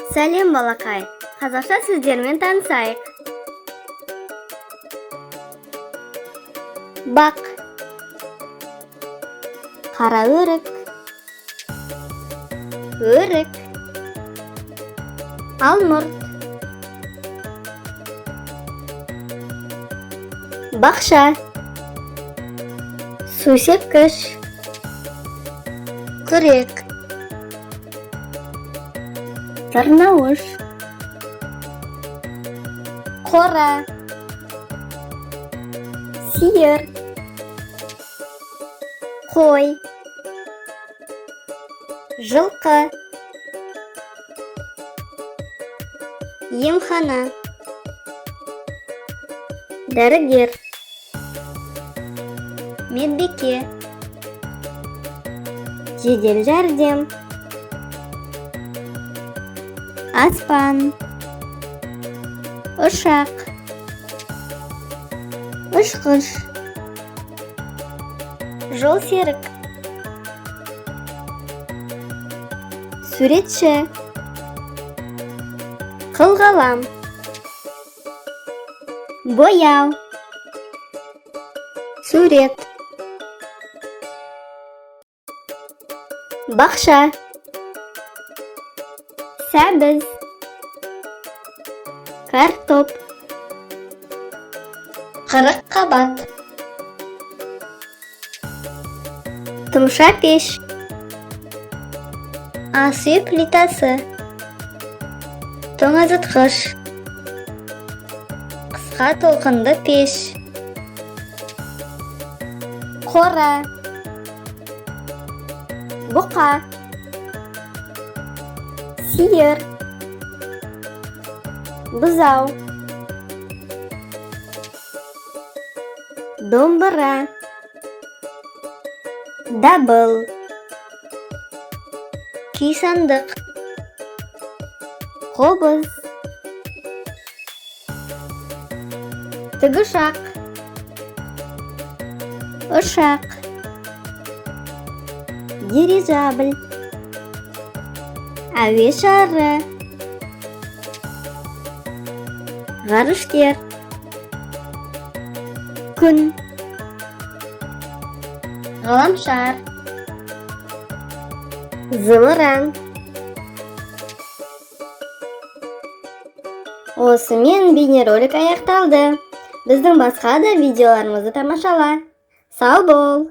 Сәлем балақай, қазақша сөздермен танысайық. Бақ, қара өрік, өрік, алмұрт, бақша, су сепкіш, күрек, тырнауыш, қора, сиыр, қой, жылқы, емхана, дәрігер, медбике, жедел жәрдем, аспан, ұшақ, ұшқыш, жолсерік, суретші, қылғалам, бояу, сурет, бақша, сәбіз, картоп, қырық қабат, тұмша пеш, ас үй плитасы, тоңазытқыш, қысқа толқынды пеш, қора, бұқа, сиыр, бұзау, домбыра, дабыл, күй сандық, қобыз, тікұшақ, ұшақ, дирижабль, әуе шары, ғарышкер, күн, ғаламшар, зымыран. Осымен бейнеролик аяқталды. Біздің басқа да видеоларымызды тамашала. Сау бол!